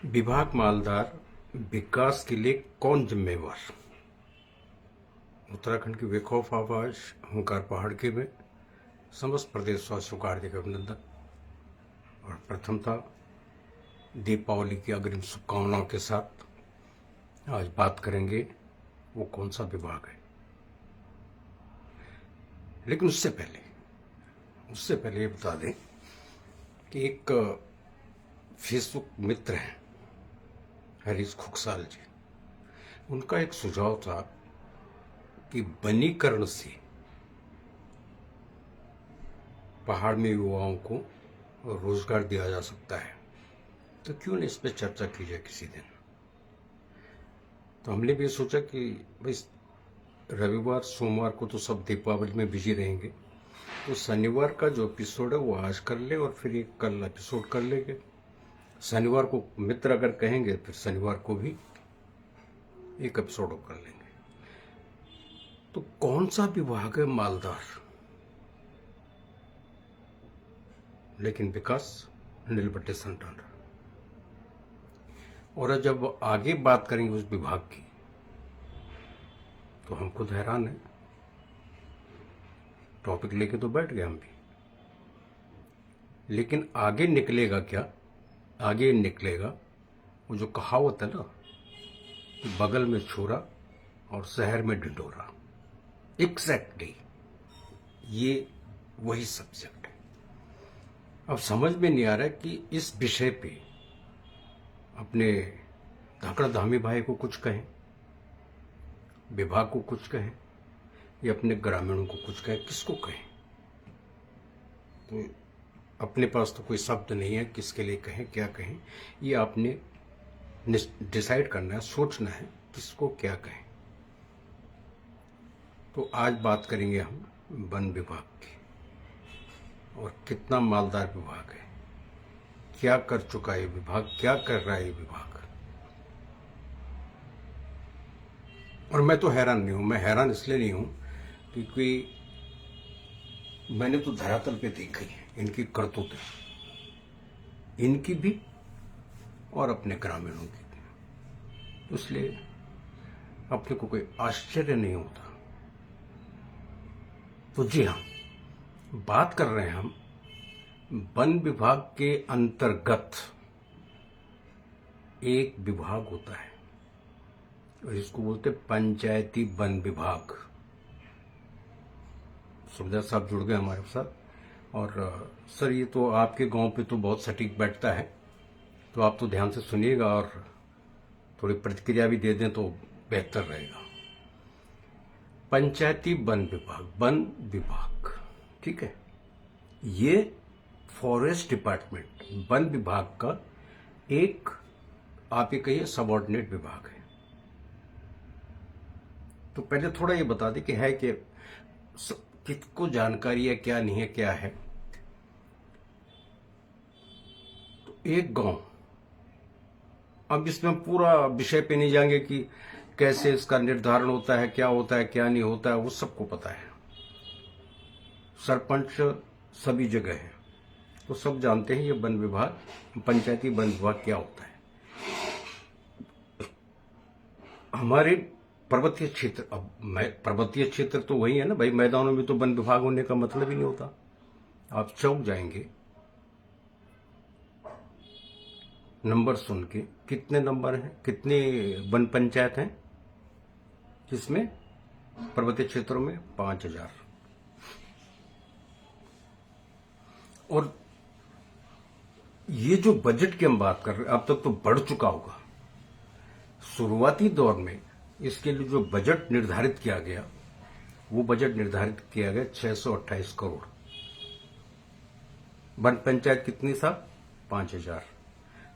विभाग मालदार विकास के लिए कौन जिम्मेवार। उत्तराखंड की बेखौफ आवाज हुंकार पहाड़ के में समस्त प्रदेशवासियों का हार्दिक अभिनंदन। और प्रथमतः दीपावली की अग्रिम शुभकामनाओं के साथ आज बात करेंगे वो कौन सा विभाग है। लेकिन उससे पहले ये बता दें कि एक फेसबुक मित्र हैं हरीश खुकसाल जी, उनका एक सुझाव था कि वनीकरण से पहाड़ में युवाओं को रोजगार दिया जा सकता है, तो क्यों नहीं इस पर चर्चा की जाए किसी दिन। तो हमने भी सोचा कि भाई रविवार सोमवार को तो सब दीपावली में बिजी रहेंगे, तो शनिवार का जो एपिसोड है वो आज कर ले और फिर एक कल एपिसोड कर लेंगे। शनिवार को मित्र अगर कहेंगे फिर शनिवार को भी एक एपिसोड कर लेंगे। तो कौन सा विभाग है मालदार, लेकिन विकास नीलबट्टे संटान। और जब आगे बात करेंगे उस विभाग की तो हम खुद हैरान है। टॉपिक लेके तो बैठ गए हम भी, लेकिन आगे निकलेगा क्या। आगे निकलेगा वो जो कहावत है ना कि बगल में छोरा और शहर में ढिंढोरा, एग्जैक्टली ये वही सब्जेक्ट है। अब समझ में नहीं आ रहा है कि इस विषय पे अपने धाकड़ धामी भाई को कुछ कहें, विभाग को कुछ कहें, या अपने ग्रामीणों को कुछ कहें, किसको कहें। तो अपने पास तो कोई शब्द नहीं है किसके लिए कहें, क्या कहें। ये आपने डिसाइड करना है, सोचना है किसको क्या कहें। तो आज बात करेंगे हम वन विभाग की, और कितना मालदार विभाग है, क्या कर चुका है विभाग, क्या कर रहा है ये विभाग। और मैं तो हैरान नहीं हूं। मैं हैरान इसलिए नहीं हूं क्योंकि मैंने तो धरातल पे देखी है इनकी करतूतें, इनकी भी और अपने ग्रामीणों की भी। इसलिए अपने को कोई आश्चर्य नहीं होता। तो जी हाँ, बात कर रहे हैं हम वन विभाग के अंतर्गत एक विभाग होता है और इसको बोलते पंचायती वन विभाग। सुबेदार साहब जुड़ गए हमारे साथ। और सर ये तो आपके गांव पे तो बहुत सटीक बैठता है, तो आप तो ध्यान से सुनिएगा और थोड़ी प्रतिक्रिया भी दे दें तो बेहतर रहेगा। पंचायती वन विभाग, ठीक है। ये फॉरेस्ट डिपार्टमेंट वन विभाग का एक, आप ये कहिए, सबऑर्डिनेट विभाग है। तो पहले थोड़ा ये बता दें कि है कि किसको जानकारी है, क्या नहीं है, क्या है। तो एक गांव, अब इसमें पूरा विषय पे नहीं जाएंगे कि कैसे इसका निर्धारण होता है, क्या होता है, क्या नहीं होता है, वो सबको पता है। सरपंच सभी जगह है, तो सब जानते हैं ये वन विभाग, पंचायती वन विभाग क्या होता है। हमारे पर्वतीय क्षेत्र, अब पर्वतीय क्षेत्र तो वही है ना भाई, मैदानों में तो वन विभाग होने का मतलब ही नहीं होता। आप चौक जाएंगे, नंबर सुन के, कितने नंबर हैं, कितने वन पंचायत हैं जिसमें पर्वतीय क्षेत्रों में 5000। और ये जो बजट की हम बात कर रहे हैं अब तक तो बढ़ चुका होगा। शुरुआती दौर में इसके लिए जो बजट निर्धारित किया गया, वो बजट निर्धारित किया गया 628 करोड़। वन पंचायत कितनी साहब, 5000।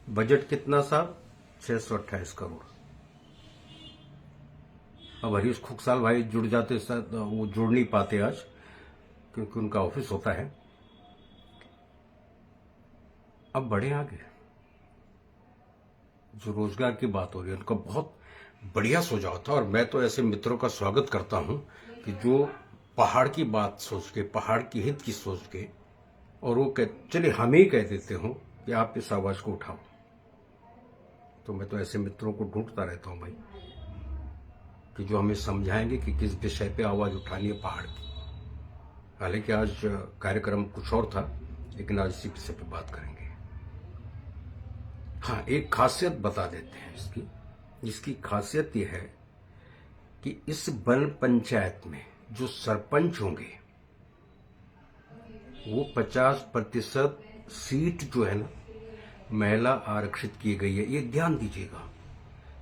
बजट कितना साहब, 628 करोड़। अब हरीश खुकसाल भाई जुड़ जाते, वो जुड़ नहीं पाते आज क्योंकि उनका ऑफिस होता है। अब बढ़े आगे, जो रोजगार की बात हो रही है, उनका बहुत बढ़िया सुझाव था। और मैं तो ऐसे मित्रों का स्वागत करता हूं कि जो पहाड़ की बात सोच के, पहाड़ की हित की सोच के, और वो चलिए हम ही कह देते हो कि आप इस आवाज को उठाओ। तो मैं तो ऐसे मित्रों को ढूंढता रहता हूं भाई, कि जो हमें समझाएंगे कि किस विषय पे आवाज उठानी है पहाड़ की। हालांकि आज कार्यक्रम कुछ और था, लेकिन आज इसी विषय पे बात करेंगे। हाँ, एक खासियत बता देते हैं इसकी खासियत यह है कि इस वन पंचायत में जो सरपंच होंगे वो 50% सीट जो है ना महिला आरक्षित की गई है। ये ध्यान दीजिएगा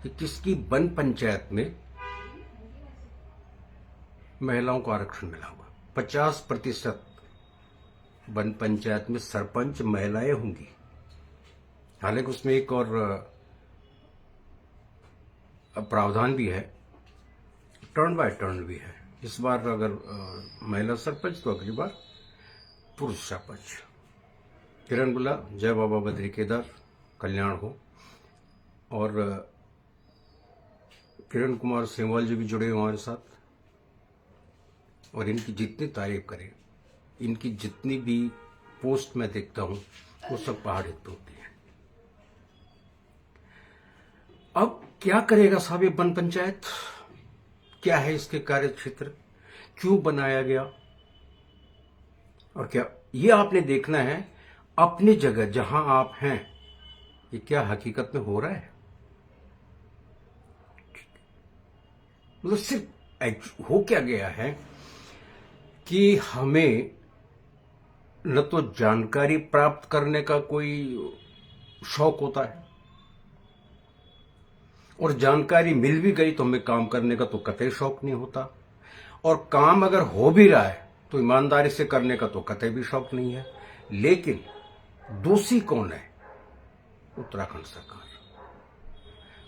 कि किसकी वन पंचायत में महिलाओं को आरक्षण मिला हुआ। 50% वन पंचायत में सरपंच महिलाएं होंगी। हालांकि उसमें एक और प्रावधान भी है, टर्न बाय टर्न भी है। इस बार अगर महिला सरपंच तो अगली बार पुरुष सरपंच। किरण बुला, जय बाबा बद्री केदार, कल्याण हो। और किरण कुमार सेमवाल जी भी जुड़े हुए हमारे साथ, और इनकी जितनी तारीफ करें, इनकी जितनी भी पोस्ट मैं देखता हूं वो सब पहाड़ हित पे होती है। अब क्या करेगा साहब ये वन पंचायत? क्या है इसके कार्य क्षेत्र, क्यों बनाया गया, और क्या ये आपने देखना है अपनी जगह जहां आप हैं, ये क्या हकीकत में हो रहा है। मतलब सिर्फ हो क्या गया है कि हमें न तो जानकारी प्राप्त करने का कोई शौक होता है, और जानकारी मिल भी गई तो हमें काम करने का तो कतई शौक नहीं होता, और काम अगर हो भी रहा है तो ईमानदारी से करने का तो कतई भी शौक नहीं है। लेकिन दोषी कौन है? उत्तराखंड सरकार।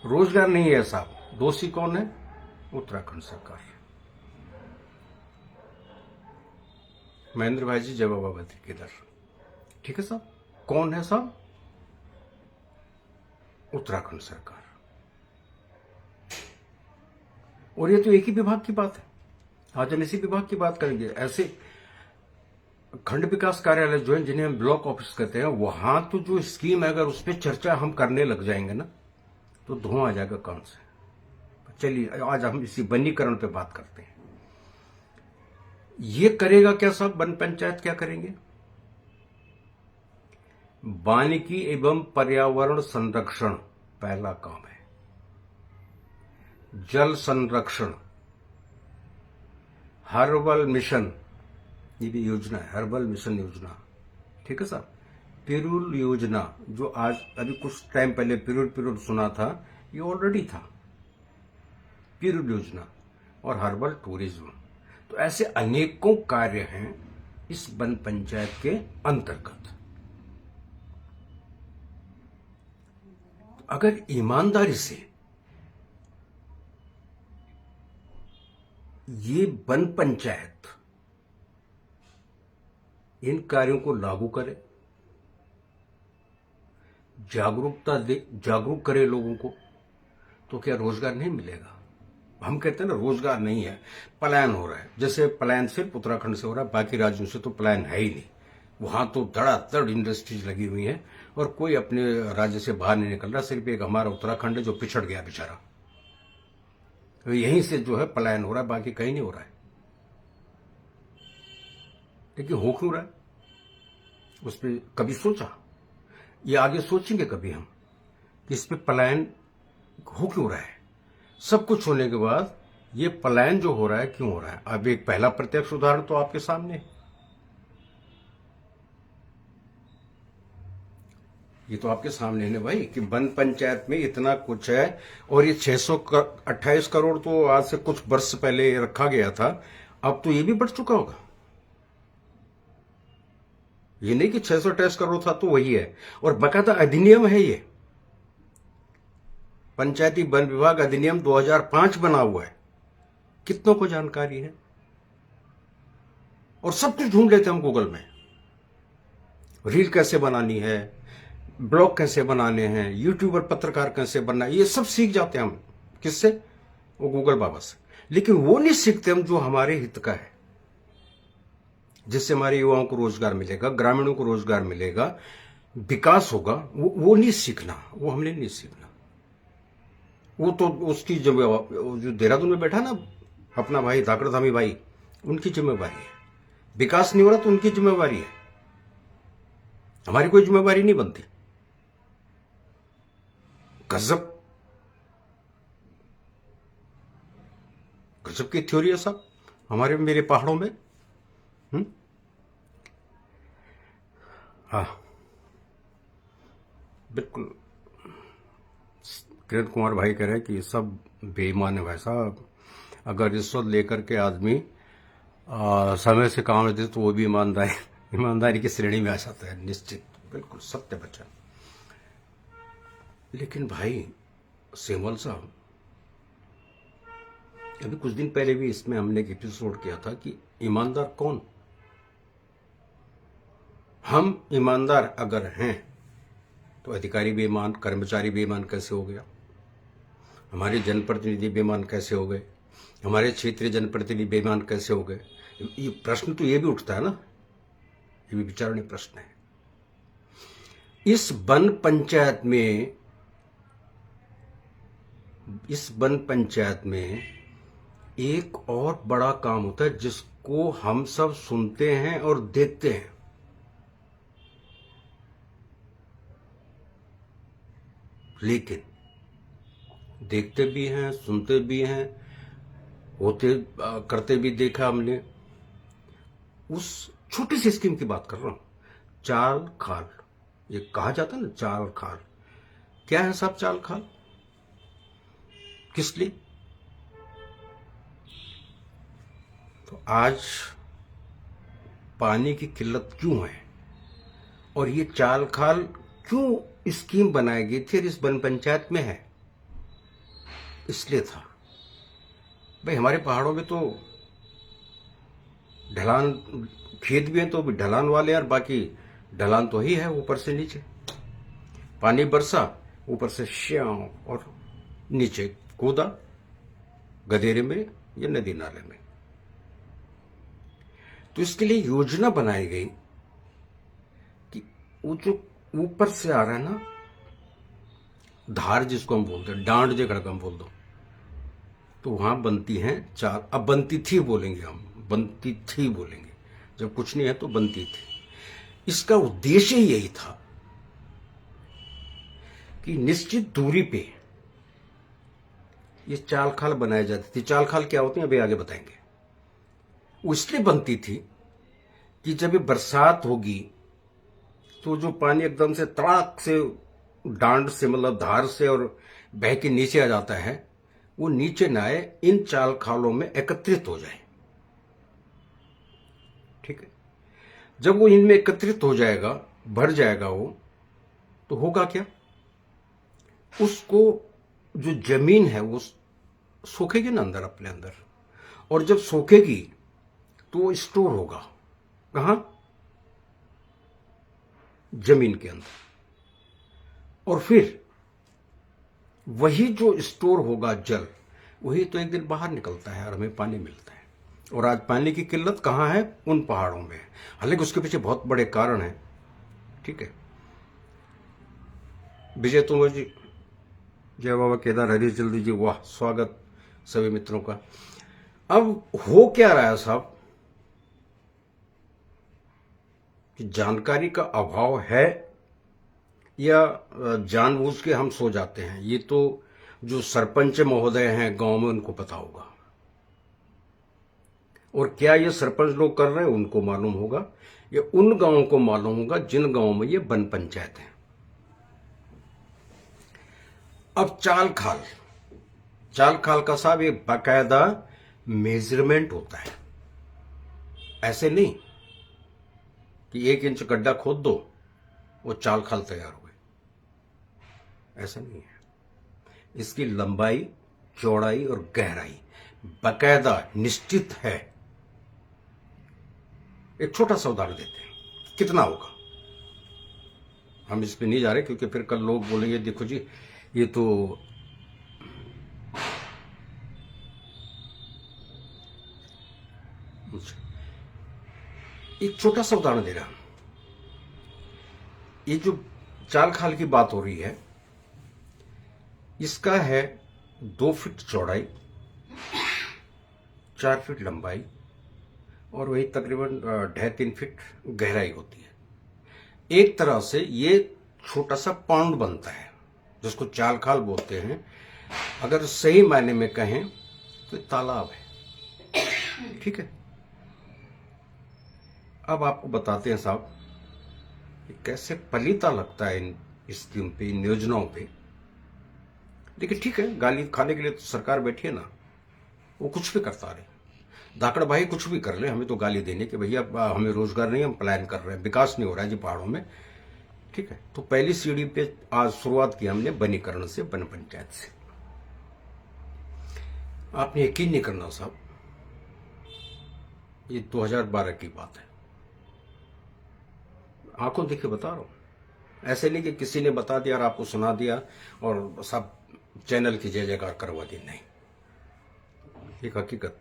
रोजगार नहीं है साहब, दोषी कौन है? उत्तराखंड सरकार। महेंद्र भाई जी, जय बाबा बद्री केदार। ठीक है साहब, कौन है साहब? उत्तराखंड सरकार। और ये तो एक ही विभाग की बात है। आज हम इसी विभाग की बात करेंगे। ऐसे खंड विकास कार्यालय जो है, जिन्हें हम ब्लॉक ऑफिस कहते हैं, वहां तो जो स्कीम है अगर उस पर चर्चा हम करने लग जाएंगे ना तो धुआं आ जाएगा कान से। चलिए आज हम इसी वनीकरण पे बात करते हैं। ये करेगा क्या साहब वन पंचायत? क्या करेंगे? वानिकी एवं पर्यावरण संरक्षण पहला काम है। जल संरक्षण, हर्बल मिशन, ये भी योजना है, हर्बल मिशन योजना। ठीक है साहब। पिरूल योजना, जो आज अभी कुछ टाइम पहले पिरूल सुना था, ये ऑलरेडी था। पिरूल योजना और हर्बल टूरिज्म, तो ऐसे अनेकों कार्य हैं इस वन पंचायत के अंतर्गत। अगर ईमानदारी से ये वन पंचायत इन कार्यों को लागू करे, जागरूक करे लोगों को, तो क्या रोजगार नहीं मिलेगा? हम कहते हैं ना रोजगार नहीं है, पलायन हो रहा है। जैसे पलायन सिर्फ उत्तराखंड से हो रहा है, बाकी राज्यों से तो पलायन है ही नहीं। वहां तो धड़ाधड़ इंडस्ट्रीज लगी हुई हैं और कोई अपने राज्य से बाहर नहीं निकल रहा। सिर्फ एक हमारा उत्तराखंड है जो पिछड़ गया बेचारा, तो यहीं से जो है पलायन हो रहा है, बाकी कहीं नहीं हो रहा है। लेकिन हो क्यों रहा है उस पर कभी सोचा? ये आगे सोचेंगे कभी हम कि इस पे पलायन हो क्यों रहा है? सब कुछ होने के बाद ये पलायन जो हो रहा है क्यों हो रहा है? अब एक पहला प्रत्यक्ष उदाहरण तो आपके सामने है। ये तो आपके सामने है भाई कि वन पंचायत में इतना कुछ है, और ये 628 करोड़ तो आज से कुछ वर्ष पहले रखा गया था, अब तो ये भी बढ़ चुका होगा। ये नहीं कि 628 करोड़ था तो वही है, और बकायदा अधिनियम है ये। पंचायती वन विभाग अधिनियम 2005 बना हुआ है। कितनों को जानकारी है? और सब कुछ ढूंढ लेते हम गूगल में। रील कैसे बनानी है, ब्लॉग कैसे बनाने हैं, यूट्यूबर पत्रकार कैसे बनना है, ये सब सीख जाते हैं हम। किससे? वो गूगल बाबा से। लेकिन वो नहीं सीखते हम जो हमारे हित का है, जिससे हमारे युवाओं को रोजगार मिलेगा, ग्रामीणों को रोजगार मिलेगा, विकास होगा। वो नहीं सीखना, वो हमने नहीं सीखना। वो तो उसकी जो देहरादून में बैठा ना अपना भाई धाकड़धामी भाई, उनकी जिम्मेवारी है। विकास नहीं हो रहा तो उनकी जिम्मेवारी है, हमारी कोई जिम्मेवारी नहीं बनती। गजब गजब की थ्योरी है साहब हमारे मेरे पहाड़ों में। हाँ बिल्कुल। किरण कुमार भाई कह रहे हैं कि सब बेईमान है भाई साहब। अगर रिश्वत लेकर के आदमी समय से काम लेते तो वो भी ईमानदारी की श्रेणी में आ जाता है, निश्चित, बिल्कुल सत्य बच्चा। लेकिन भाई सेमल साहब, अभी कुछ दिन पहले भी इसमें हमने एक एपिसोड किया था कि ईमानदार कौन। हम ईमानदार अगर हैं तो अधिकारी बेईमान, कर्मचारी बेईमान कैसे हो गया, हमारे जनप्रतिनिधि बेईमान कैसे हो गए, हमारे क्षेत्रीय जनप्रतिनिधि बेईमान कैसे हो गए। ये प्रश्न तो ये भी उठता है ना, ये भी विचारणीय प्रश्न है। इस वन पंचायत में एक और बड़ा काम होता है जिसको हम सब सुनते हैं और देखते हैं। लेकिन देखते भी हैं, सुनते भी हैं, होते करते भी देखा हमने। उस छोटी सी स्कीम की बात कर रहा हूं, चाल खाल। ये कहा जाता है ना चाल खाल। क्या है साहब चाल खाल, किस लिए? तो आज पानी की किल्लत क्यों है और ये चाल खाल क्यों स्कीम बनाई गई थी और इस वन पंचायत में है? इसलिए था भाई हमारे पहाड़ों में तो ढलान, खेत भी हैं तो भी ढलान वाले, और बाकी ढलान तो ही है ऊपर से नीचे। पानी बरसा, ऊपर से श्याम, और नीचे कूदा गधेरे में या नदी नाले में। तो इसके लिए योजना बनाई गई कि वो जो ऊपर से आ रहा है ना धार, जिसको हम बोलते हैं डांड जे खड़का हम बोल दो, तो वहां बनती हैं चाल। अब बनती थी बोलेंगे हम, बनती थी बोलेंगे, जब कुछ नहीं है तो बनती थी। इसका उद्देश्य ही यही था कि निश्चित दूरी पे ये चाल खाल बनाई जाती थी। चाल खाल क्या होती है अभी आगे बताएंगे। वो इसलिए बनती थी कि जब ये बरसात होगी तो जो पानी एकदम से तड़ाक से डांड से, मतलब धार से, और बह के नीचे आ जाता है, वो नीचे ना आए, इन चाल खालों में एकत्रित हो जाए। ठीक है, जब वो इनमें एकत्रित हो जाएगा, भर जाएगा वो, तो होगा क्या, उसको जो जमीन है वो सोखेगी ना अंदर, अपने अंदर, और जब सोखेगी तो वो स्टोर होगा कहां, जमीन के अंदर। और फिर वही जो स्टोर होगा जल, वही तो एक दिन बाहर निकलता है और हमें पानी मिलता है। और आज पानी की किल्लत कहां है, उन पहाड़ों में। हालांकि उसके पीछे बहुत बड़े कारण हैं। ठीक है, विजय तोमर जी, जय बाबा केदार हरीश जल्दी जी, वाह, स्वागत सभी मित्रों का। अब हो क्या रहा है साहब कि जानकारी का अभाव है या जानबूझ के हम सो जाते हैं, ये तो जो सरपंच महोदय हैं गांव में उनको पता होगा। और क्या ये सरपंच लोग कर रहे हैं उनको मालूम होगा, ये उन गांवों को मालूम होगा जिन गांवों में ये वन पंचायत है। अब चाल खाल का साहब एक बाकायदा मेजरमेंट होता है। ऐसे नहीं कि 1 इंच गड्ढा खोद दो वो चाल खाल तैयार हो गए, ऐसा नहीं है। इसकी लंबाई, चौड़ाई और गहराई बाकायदा निश्चित है। एक छोटा सा उदाहरण देते हैं, कितना होगा, हम इस पे नहीं जा रहे क्योंकि फिर कल लोग बोलेंगे देखो जी ये तो एक छोटा सा उदाहरण दे रहा हूं। ये जो चाल खाल की बात हो रही है, इसका है 2 फीट चौड़ाई, 4 फीट लंबाई और वही तकरीबन 2.5-3 फीट गहराई होती है। एक तरह से ये छोटा सा पॉन्ड बनता है जिसको चाल खाल बोलते हैं। अगर सही मायने में कहें तो तालाब है। ठीक है, अब आपको बताते हैं साहब कि कैसे पलीता लगता है इन स्कीम पे, इन योजनाओं पे। देखिए ठीक है, गाली खाने के लिए तो सरकार बैठी है ना, वो कुछ भी करता रहे, धाकड़ भाई कुछ भी कर ले, हमें तो गाली देने कि भैया हमें रोजगार नहीं, हम पलायन कर रहे हैं, विकास नहीं हो रहा है जी पहाड़ों में। ठीक है, तो पहली सीढ़ी पे आज शुरुआत की हमने वनीकरण से, वन पंचायत से। आपने यकीन नहीं करना साहब, ये 2012 की बात है, आंखों देखे बता रहा हूं। ऐसे नहीं कि किसी ने बता दिया और आपको सुना दिया और सब चैनल की जय जयकार करवा दी, नहीं, एक हकीकत।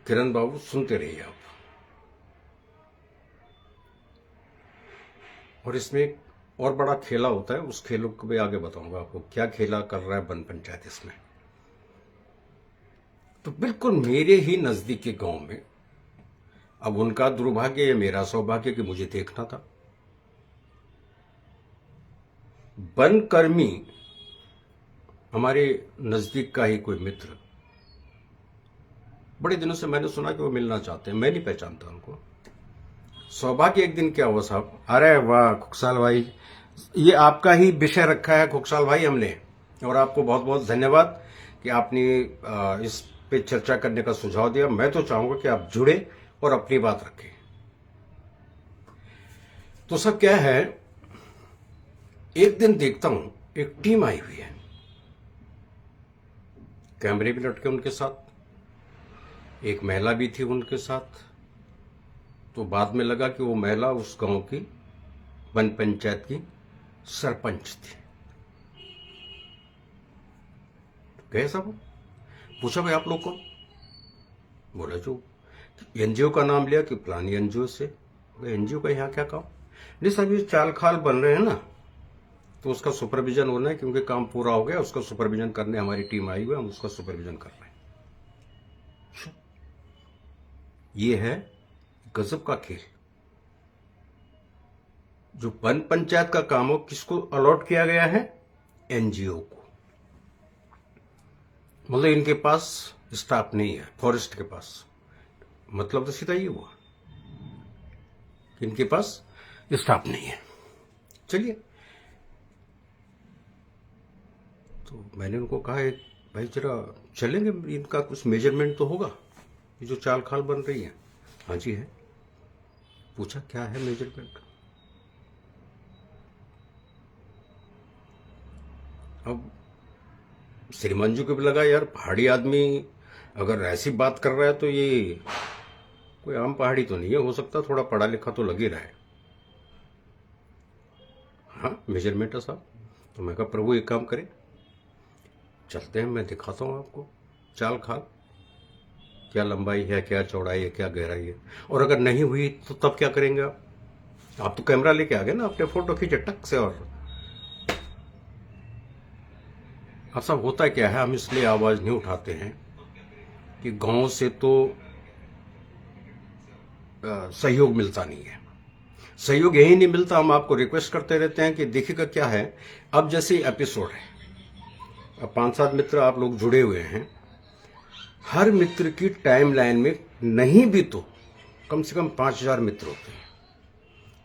किरण बाबू सुनते रहिए आप। और इसमें एक और बड़ा खेला होता है, उस खेलों को भी आगे बताऊंगा आपको, क्या खेला कर रहा है वन पंचायत इसमें। तो बिल्कुल मेरे ही नजदीक के गांव में, अब उनका दुर्भाग्य या मेरा सौभाग्य कि मुझे देखना था, वन कर्मी हमारे नजदीक का ही कोई मित्र, बड़े दिनों से मैंने सुना कि वो मिलना चाहते हैं, मैं नहीं पहचानता उनको। सौभाग्य एक दिन क्या हुआ साहब, अरे वाह खुकसाल भाई, ये आपका ही विषय रखा है खुकसाल भाई हमने, और आपको बहुत बहुत धन्यवाद कि आपने इस पे चर्चा करने का सुझाव दिया। मैं तो चाहूंगा कि आप जुड़े और अपनी बात रखें। तो सब क्या है, एक दिन देखता हूं एक टीम आई हुई है, कैमरे भी लटके उनके साथ, एक महिला भी थी उनके साथ। तो बाद में लगा कि वो महिला उस गांव की वन पंचायत की सरपंच थी। गए साहब, पूछा भाई आप लोग कौन? बोला जो एनजीओ का नाम लिया कि फलानी एनजीओ से। एनजीओ का यहाँ क्या काम? नहीं साहब, ये चाल खाल बन रहे हैं ना, तो उसका सुपरविजन होना है, क्योंकि काम पूरा हो गया, उसका सुपरविजन करने हमारी टीम आई हुई है, हम उसका सुपरविजन कर रहे हैं। ये है गजब का खेल। जो वन पंचायत का काम हो, किसको अलॉट किया गया है? एनजीओ को। मतलब इनके पास स्टाफ नहीं है, फॉरेस्ट के पास। मतलब तो सीधा ये हुआ, इनके पास स्टाफ नहीं है। चलिए, तो मैंने उनको कहा भाई जरा चलेंगे, इनका कुछ मेजरमेंट तो होगा, ये जो चाल खाल बन रही है। हाँ जी है। पूछा क्या है मेजरमेंट? अब श्रीमान जी को भी लगा यार, पहाड़ी आदमी अगर ऐसी बात कर रहा है तो ये कोई आम पहाड़ी तो नहीं है, हो सकता थोड़ा पढ़ा लिखा तो लग ही रहा है। हाँ मेजरमेंट है साहब। तो मैं कहा प्रभु एक काम करें, चलते हैं, मैं दिखाता हूँ आपको चाल खाल, क्या लंबाई है, क्या चौड़ाई है, क्या गहराई है। और अगर नहीं हुई तो तब क्या करेंगे आप तो कैमरा लेके आ गए ना, अपने फोटो खींचे टक से। और अब सब होता क्या है, हम इसलिए आवाज नहीं उठाते हैं कि गांव से तो सहयोग मिलता नहीं है। सहयोग यही नहीं मिलता, हम आपको रिक्वेस्ट करते रहते हैं कि देखिएगा क्या है। अब जैसे एपिसोड है, अब 5-7 मित्र आप लोग जुड़े हुए हैं, हर मित्र की टाइमलाइन में नहीं भी तो कम से कम 5000 मित्र होते हैं।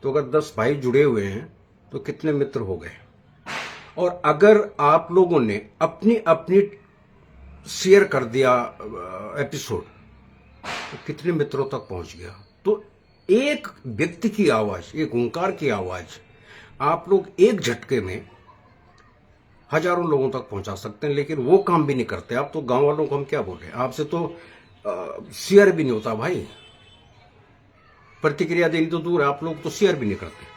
तो अगर 10 भाई जुड़े हुए हैं तो कितने मित्र हो गए? और अगर आप लोगों ने अपनी अपनी शेयर कर दिया एपिसोड, तो कितने मित्रों तक पहुंच गया? तो एक व्यक्ति की आवाज, एक ओंकार की आवाज आप लोग एक झटके में हजारों लोगों तक पहुंचा सकते हैं, लेकिन वो काम भी नहीं करते आप। तो गांव वालों को हम क्या बोल रहे हैं, आपसे तो शेयर भी नहीं होता भाई, प्रतिक्रिया देनी तो दूर है, आप लोग तो शेयर भी नहीं करते।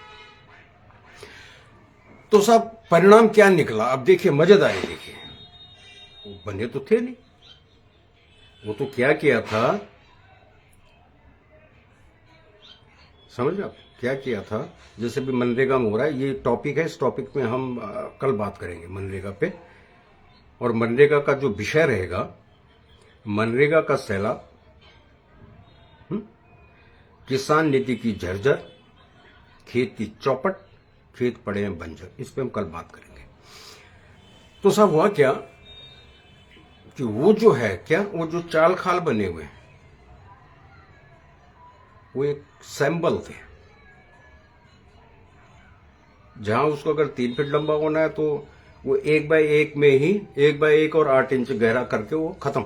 तो सब परिणाम क्या निकला अब देखिए, मजेदार है। देखिए वो बने तो थे नहीं, वो तो क्या किया था, समझ आप क्या किया था। जैसे भी मनरेगा में हो रहा है, ये टॉपिक है, इस टॉपिक में हम कल बात करेंगे मनरेगा पे। और मनरेगा का जो विषय रहेगा, मनरेगा का सैलाब, किसान नीति की जर्जर, खेत की चौपट, खेत पड़े हैं बंजर, इस पे हम कल बात करेंगे। तो साहब हुआ क्या कि वो जो है क्या, वो जो चाल खाल बने हुए हैं वो एक सैंबल थे। जहां उसको अगर 3 फीट लंबा होना है तो वो 1x1 में ही 1x1 और 8 इंच गहरा करके वो खत्म।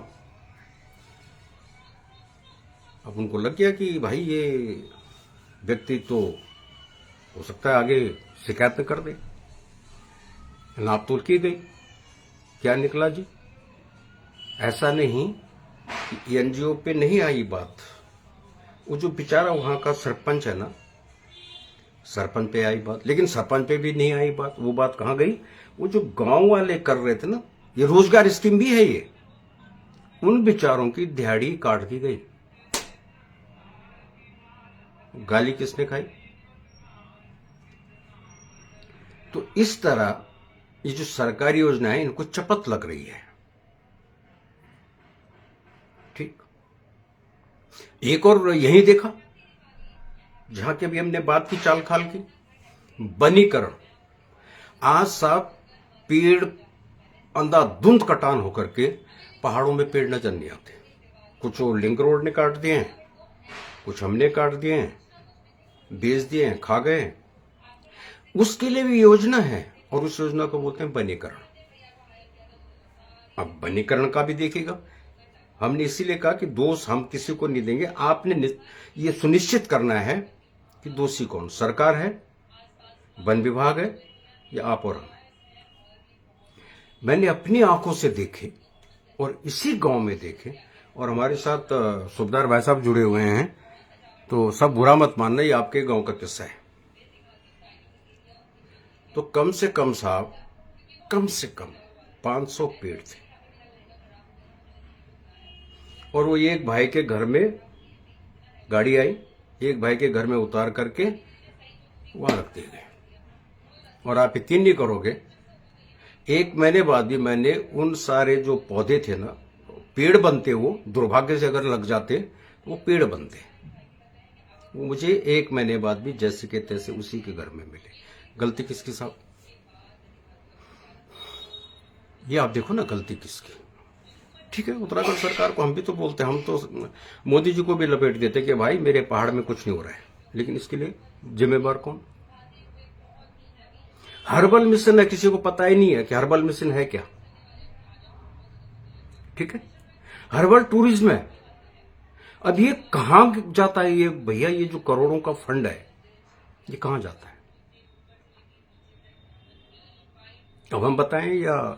अब उनको लग गया कि भाई ये व्यक्ति तो हो सकता है आगे शिकायत न कर दे। नाप तोल की गई, क्या निकला जी? ऐसा नहीं कि एनजीओ पे नहीं आई बात, वो जो बेचारा वहां का सरपंच है ना, सरपंच पे आई बात, लेकिन सरपंच पे भी नहीं आई बात। वो बात कहां गई? वो जो गांव वाले कर रहे थे ना, ये रोजगार स्कीम भी है ये, उन बेचारों की दिहाड़ी काट दी गई। गाली किसने खाई? तो इस तरह ये जो सरकारी योजना है इनको चपत लग रही है। ठीक, एक और यही देखा जहां की अभी हमने बात की चाल खाल की, वनीकरण। आज साहब पेड़ अंधाधुंध कटान होकर के पहाड़ों में पेड़ नजर नहीं आते। कुछ वो लिंक रोड ने काट दिए हैं, कुछ हमने काट दिए हैं, बेच दिए हैं, खा गए। उसके लिए भी योजना है और उस योजना को बोलते हैं वनीकरण। अब वनीकरण का भी देखेगा, हमने इसीलिए कहा कि दोष हम किसी को नहीं देंगे। आपने ये सुनिश्चित करना है कि दोषी कौन, सरकार है, वन विभाग है, या आप और हम। मैंने अपनी आंखों से देखे और इसी गांव में देखे, और हमारे साथ सुबेदार भाई साहब जुड़े हुए हैं, तो सब बुरा मत मानना, ये आपके गांव का किस्सा है। तो कम से कम साहब, कम से कम 500 पेड़ थे, और वो एक भाई के घर में गाड़ी आई, एक भाई के घर में उतार करके वहां रख दिए गए। और आप यकीन नहीं करोगे, 1 महीने बाद भी मैंने उन सारे जो पौधे थे ना, पेड़ बनते, वो दुर्भाग्य से अगर लग जाते वो पेड़ बनते, वो मुझे 1 महीने बाद भी जैसे के तैसे उसी के घर में मिले। गलती किसकी साहब? ये आप देखो ना, गलती किसकी? ठीक है, उत्तराखंड सरकार को हम भी तो बोलते हैं, हम तो मोदी जी को भी लपेट देते कि भाई मेरे पहाड़ में कुछ नहीं हो रहा है, लेकिन इसके लिए जिम्मेवार कौन? हर्बल मिशन है, किसी को पता ही नहीं है कि हर्बल मिशन है क्या। ठीक है, हर्बल टूरिज्म है। अब ये कहां जाता है ये भैया? ये जो करोड़ों का फंड है ये कहां जाता है? अब हम बताएं या?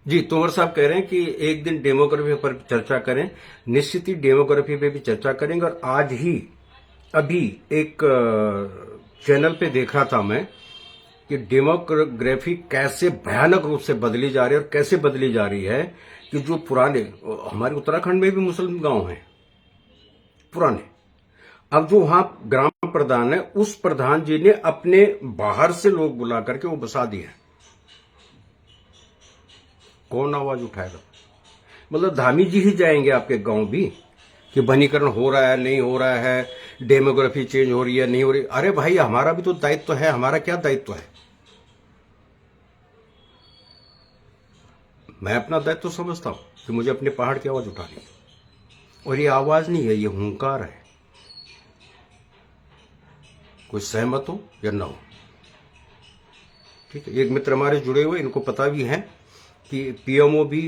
जी, तोमर साहब कह रहे हैं कि एक दिन डेमोग्राफी पर चर्चा करें। निश्चित ही डेमोग्राफी पे भी चर्चा करेंगे। और आज ही अभी एक चैनल पे देख रहा था मैं कि डेमोग्राफी कैसे भयानक रूप से बदली जा रही है, और कैसे बदली जा रही है कि जो पुराने, हमारे उत्तराखंड में भी मुस्लिम गांव हैं पुराने, अब जो वहां ग्राम प्रधान है, उस प्रधान जी ने अपने बाहर से लोग बुला करके वो बसा दिए। कौन आवाज उठाएगा? मतलब धामी जी ही जाएंगे आपके गांव भी कि वनीकरण हो रहा है, नहीं हो रहा है, डेमोग्राफी चेंज हो रही है, नहीं हो रही? अरे भाई, हमारा भी तो दायित्व है। हमारा क्या दायित्व है? मैं अपना दायित्व समझता हूं कि मुझे अपने पहाड़ की आवाज उठानी है, और ये आवाज नहीं है, ये हुंकार है। कोई सहमत हो या ना हो, ठीक है। एक मित्र हमारे जुड़े हुए, इनको पता भी है कि पीएमओ भी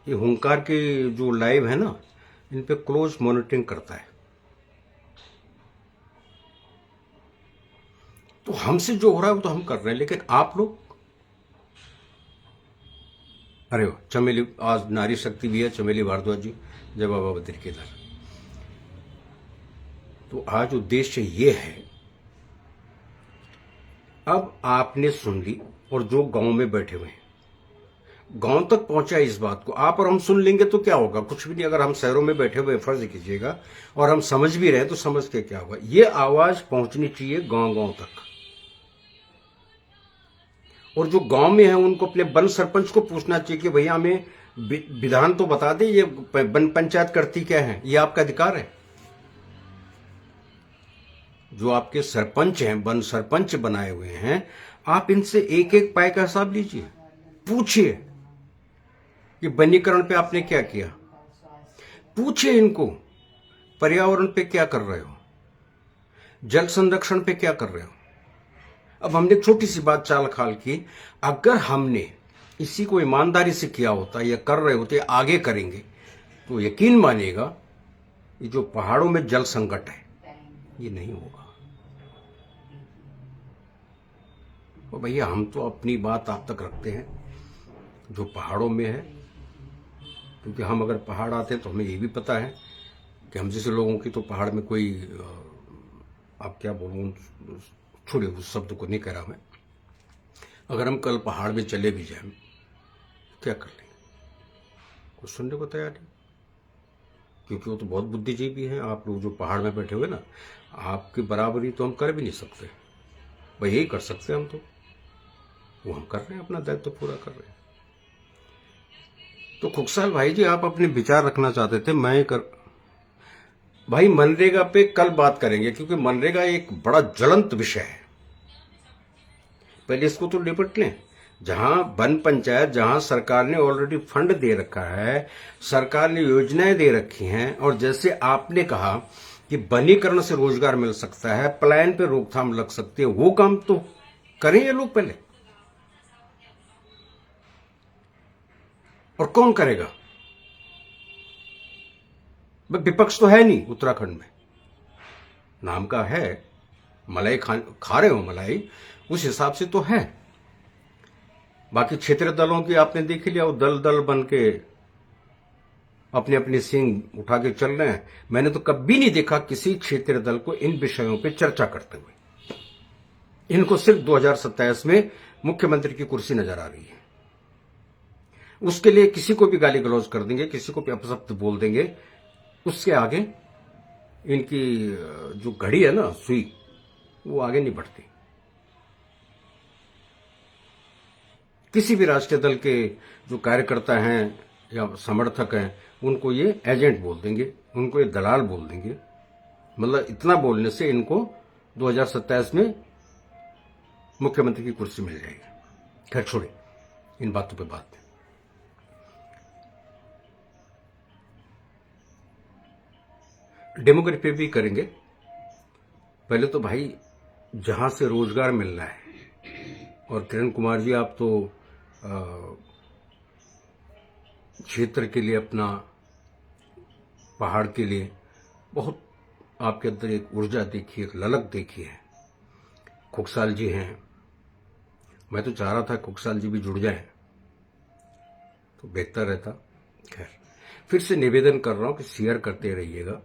ये हुंकार के जो लाइव है ना, इन पे क्लोज मॉनिटरिंग करता है। तो हमसे जो हो रहा है वो तो हम कर रहे हैं, लेकिन आप लोग, अरे वाह, चमेली, आज नारी शक्ति भी है, चमेली भारद्वाज जी, जय बाबा बद्री केदार। तो आज उद्देश्य ये है, अब आपने सुन ली, और जो गांव में बैठे हुए हैं, गांव तक पहुंचा इस बात को। आप और हम सुन लेंगे तो क्या होगा? कुछ भी नहीं। अगर हम शहरों में बैठे हुए, फर्ज कीजिएगा, और हम समझ भी रहे तो समझ के क्या होगा? ये आवाज पहुंचनी चाहिए गांव गांव तक। और जो गांव में है उनको अपने वन सरपंच को पूछना चाहिए कि भैया हमें विधान तो बता दे, ये वन पंचायत करती क्या है, ये आपका अधिकार है। जो आपके सरपंच हैं, वन सरपंच बनाए हुए हैं, आप इनसे एक एक पाए का हिसाब लीजिए, पूछिए कि वनीकरण पे आपने क्या किया, पूछिए इनको पर्यावरण पे क्या कर रहे हो, जल संरक्षण पे क्या कर रहे हो। अब हमने एक छोटी सी बात चाल खाल की, अगर हमने इसी को ईमानदारी से किया होता या कर रहे होते, आगे करेंगे, तो यकीन मानिएगा ये जो पहाड़ों में जल संकट है ये नहीं होगा। और भैया हम तो अपनी बात आप तक रखते हैं जो पहाड़ों में है, क्योंकि हम अगर पहाड़ आते हैं तो हमें ये भी पता है कि हम जैसे लोगों की तो पहाड़ में कोई आप क्या बोलूँ, छोड़िए उस शब्द को नहीं कह रहा मैं। अगर हम कल पहाड़ में चले भी जाएं क्या कर लेंगे, कुछ सुनने को तैयार नहीं, क्योंकि वो तो बहुत बुद्धिजीवी हैं। आप लोग जो पहाड़ में बैठे हुए ना, आपकी बराबरी तो हम कर भी नहीं सकते, भाई यही कर सकते हैं हम, तो वो हम कर रहे हैं, अपना दायित्व पूरा कर रहे हैं। तो खुकसाल भाई जी आप अपने विचार रखना चाहते थे, मैं कर भाई मनरेगा पे कल बात करेंगे, क्योंकि मनरेगा एक बड़ा ज्वलंत विषय है, पहले इसको तो निपट लें। जहां वन पंचायत, जहां सरकार ने ऑलरेडी फंड दे रखा है, सरकार ने योजनाएं दे रखी हैं, और जैसे आपने कहा कि वनीकरण से रोजगार मिल सकता है, पलायन पे रोकथाम लग सकती है, वो काम तो करें ये लोग पहले। और कौन करेगा? विपक्ष तो है नहीं उत्तराखंड में, नाम का है, मलाई खा रहे हो मलाई, उस हिसाब से तो है। बाकी क्षेत्रीय दलों की आपने देख लिया, वो दल दल बन के अपने अपने सींग उठा के चल रहे हैं। मैंने तो कभी नहीं देखा किसी क्षेत्रीय दल को इन विषयों पे चर्चा करते हुए। इनको सिर्फ 2027 में मुख्यमंत्री की कुर्सी नजर आ रही है, उसके लिए किसी को भी गाली गलौज कर देंगे, किसी को भी अपशब्द बोल देंगे, उसके आगे इनकी जो घड़ी है ना, सुई, वो आगे नहीं बढ़ती। किसी भी राष्ट्रीय दल के जो कार्यकर्ता हैं या समर्थक हैं, उनको ये एजेंट बोल देंगे, उनको ये दलाल बोल देंगे। मतलब इतना बोलने से इनको 2027 में मुख्यमंत्री की कुर्सी मिल जाएगी। खैर छोड़े इन बातों पे बात। डेमोग्राफी भी करेंगे। पहले तो भाई जहां से रोजगार मिलना है, और किरण कुमार जी आप तो क्षेत्र के लिए, अपना पहाड़ के लिए बहुत आपके अंदर एक ऊर्जा देखी, एक ललक देखी है। खुकसाल जी हैं, मैं तो चाह रहा था खुकसाल जी भी जुड़ जाएं तो बेहतर रहता। खैर फिर से निवेदन कर रहा हूं कि शेयर करते रहिएगा।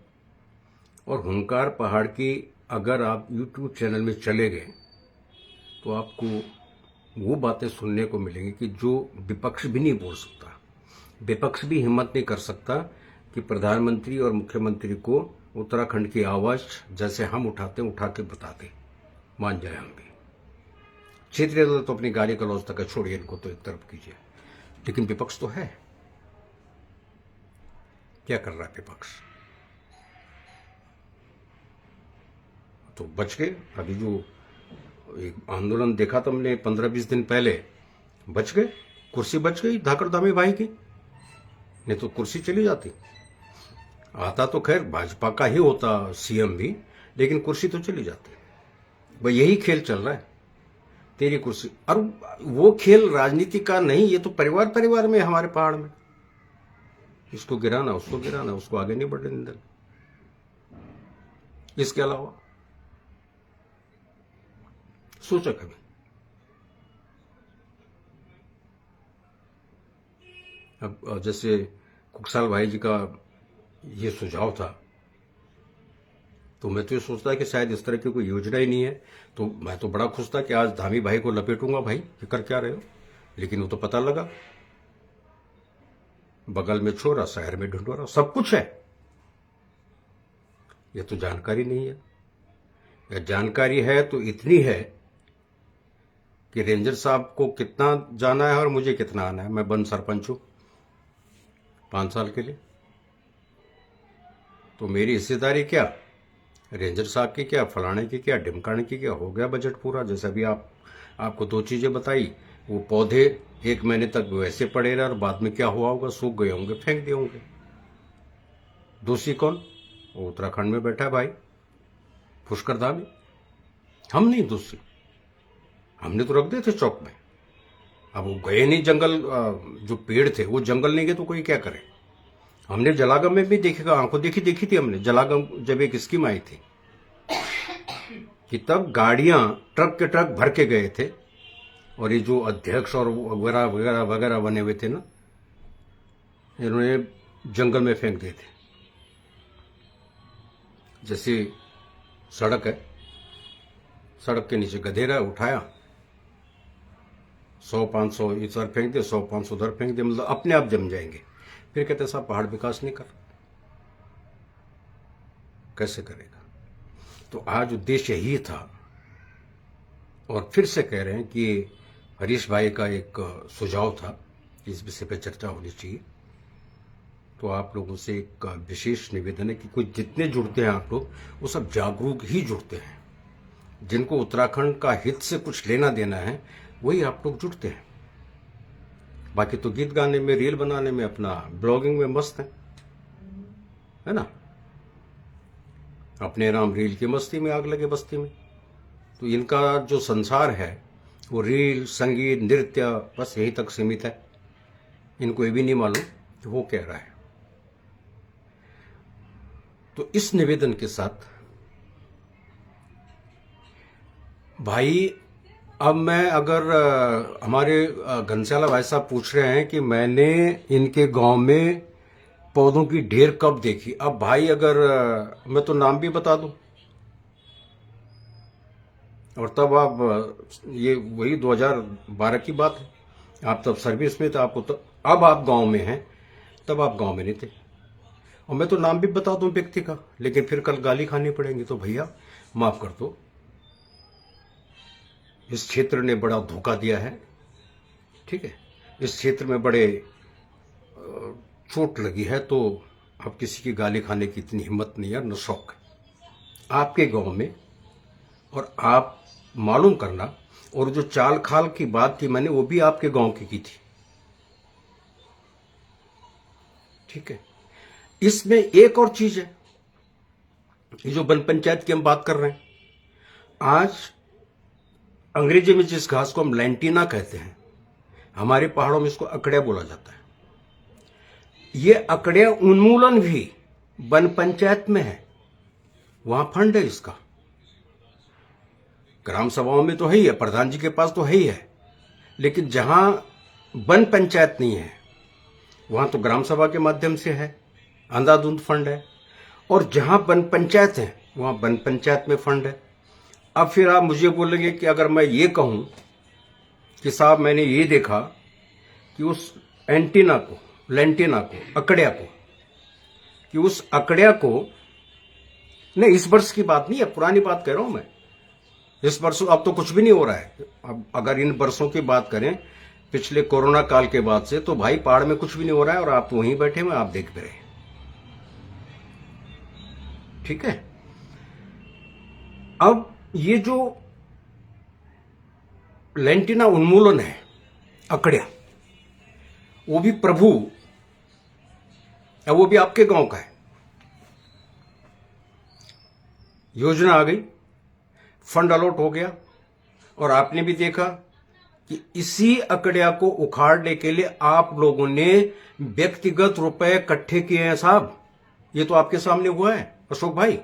और हुंकार पहाड़ की अगर आप YouTube चैनल में चले गए तो आपको वो बातें सुनने को मिलेंगी कि जो विपक्ष भी नहीं बोल सकता, विपक्ष भी हिम्मत नहीं कर सकता कि प्रधानमंत्री और मुख्यमंत्री को उत्तराखंड की आवाज जैसे हम उठाते उठा के बताते, मान जाए हम भी। क्षेत्रीय दल तो अपनी गाली गलौज तक छोड़िए, इनको तो एक तरफ कीजिए, लेकिन विपक्ष तो है। क्या कर रहा है विपक्ष? तो बच गए। अभी जो एक आंदोलन देखा था हमने 15-20 दिन पहले, बच गए, कुर्सी बच गई धाकड़ धामी भाई की, नहीं तो कुर्सी चली जाती। आता तो खैर भाजपा का ही होता सीएम भी, लेकिन कुर्सी तो चली जाती। भाई यही खेल चल रहा है, तेरी कुर्सी। और वो खेल राजनीति का नहीं, ये तो परिवार परिवार में हमारे पहाड़ में, इसको गिराना, उसको गिराना, उसको आगे नहीं बढ़ने देना। इसके अलावा सोचा कभी? अब जैसे खुकसाल भाई जी का ये सुझाव था, तो मैं तो ये सोचता कि शायद इस तरह की कोई योजना ही नहीं है। तो मैं तो बड़ा खुश था कि आज धामी भाई को लपेटूंगा, भाई ये कर क्या रहे हो, लेकिन वो तो पता लगा बगल में छोरा, शहर में ढिंढोरा, सब कुछ है। ये तो जानकारी नहीं है, या जानकारी है तो इतनी है कि रेंजर साहब को कितना जाना है और मुझे कितना आना है। मैं बन सरपंच हूं 5 साल के लिए, तो मेरी हिस्सेदारी क्या, रेंजर साहब की क्या, फलाने की क्या, ढिमकाने की क्या, हो गया बजट पूरा। जैसे अभी आपको 2 चीजें बताई, वो पौधे 1 महीने तक वैसे पड़े रहे और बाद में क्या हुआ होगा, सूख गए होंगे, फेंक दिए होंगे। दोषी कौन, वो उत्तराखंड में बैठा है भाई, पुष्करदा में। हम नहीं दोषी, हमने तो रख दिए थे चौक में। अब वो गए नहीं जंगल, जो पेड़ थे वो जंगल नहीं गए तो कोई क्या करे। हमने जलागम में भी देखेगा, आंखों देखी थी हमने जलागम, जब एक स्कीम आई थी कि तब गाड़ियां ट्रक के ट्रक भर के गए थे, और ये जो अध्यक्ष और वगैरह वगैरह वगैरह बने हुए थे ना, इन्होंने जंगल में फेंक दिए थे। जैसे सड़क है, सड़क के नीचे गधेरा उठाया, 100-500 इधर फेंक दे, 100-500 उधर फेंक दे, मतलब अपने आप जम जाएंगे। फिर कहते साहब पहाड़ विकास नहीं कर, कैसे करेगा। तो आज उद्देश्य यही था, और फिर से कह रहे हैं कि हरीश भाई का एक सुझाव था कि इस विषय पर चर्चा होनी चाहिए। तो आप लोगों से एक विशेष निवेदन है कि कोई जितने जुड़ते हैं आप लोग, वो सब जागरूक ही जुड़ते हैं। जिनको उत्तराखंड का हित से कुछ लेना देना है वही आप लोग जुड़ते हैं। बाकी तो गीत गाने में, रील बनाने में, अपना ब्लॉगिंग में मस्त है ना। अपने राम रील की मस्ती में आग लगे बस्ती में। तो इनका जो संसार है वो रील, संगीत, नृत्य, बस यही तक सीमित है। इनको ये भी नहीं मालूम कि वो कह रहा है। तो इस निवेदन के साथ भाई, अब मैं अगर हमारे घनश्याला भाई साहब पूछ रहे हैं कि मैंने इनके गांव में पौधों की ढेर कब देखी, अब भाई अगर मैं तो नाम भी बता दूं, और तब आप ये वही 2012 की बात है, आप तब सर्विस में थे, आपको तो अब आप गांव में हैं, तब आप गांव में नहीं थे। और मैं तो नाम भी बता दूं व्यक्ति का, लेकिन फिर कल गाली खानी पड़ेगी। तो भैया माफ कर दो, इस क्षेत्र ने बड़ा धोखा दिया है, ठीक है। इस क्षेत्र में बड़े चोट लगी है, तो अब किसी की गाली खाने की इतनी हिम्मत नहीं है, न शौक है आपके गांव में। और आप मालूम करना, और जो चाल खाल की बात थी मैंने, वो भी आपके गांव की थी, ठीक है। इसमें एक और चीज है, ये जो वन पंचायत की हम बात कर रहे हैं, आज अंग्रेजी में जिस घास को हम लैंटीना कहते हैं, हमारे पहाड़ों में इसको अकड़िया बोला जाता है। ये अकड़िया उन्मूलन भी वन पंचायत में है, वहां फंड है इसका। ग्राम सभाओं में तो है ही है, प्रधान जी के पास तो है ही है, लेकिन जहां वन पंचायत नहीं है वहां तो ग्राम सभा के माध्यम से है, अंधाधुंध फंड है। और जहां वन पंचायत है वहां वन पंचायत में फंड है। अब फिर आप मुझे बोलेंगे कि अगर मैं ये कहूं कि साहब मैंने ये देखा कि उस एंटीना को, लेंटीना को, अकड़िया को, कि उस अकड़िया को, नहीं इस वर्ष की बात नहीं है, पुरानी बात कह रहा हूं मैं, इस वर्ष अब तो कुछ भी नहीं हो रहा है। अब अगर इन वर्षों की बात करें पिछले कोरोना काल के बाद से, तो भाई पहाड़ में कुछ भी नहीं हो रहा है, और आप तो वहीं बैठे हुए आप देख भी रहे, ठीक है। अब ये जो लेंटिना उन्मूलन है, अकड़िया, वो भी प्रभु, वो भी आपके गांव का है। योजना आ गई, फंड अलॉट हो गया, और आपने भी देखा कि इसी अकड़िया को उखाड़ने के लिए आप लोगों ने व्यक्तिगत रुपए इकट्ठे किए हैं साहब। ये तो आपके सामने हुआ है अशोक भाई,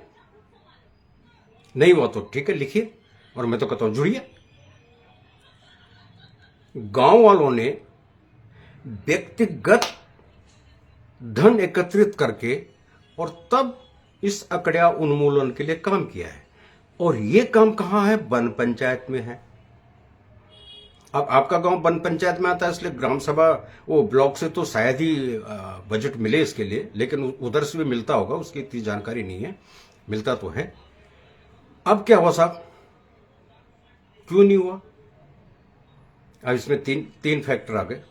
नहीं हुआ तो ठीक है लिखिए, और मैं तो कहता हूं जुड़िए। गांव वालों ने व्यक्तिगत धन एकत्रित करके और तब इस अकड़िया उन्मूलन के लिए काम किया है, और ये काम कहां है, वन पंचायत में है। अब आपका गांव वन पंचायत में आता है, इसलिए ग्राम सभा वो ब्लॉक से तो शायद ही बजट मिले इसके लिए, लेकिन उधर से भी मिलता होगा, उसकी इतनी जानकारी नहीं है, मिलता तो है। अब क्या हुआ साहब, क्यों नहीं हुआ, अब इसमें तीन तीन फैक्टर आ गए।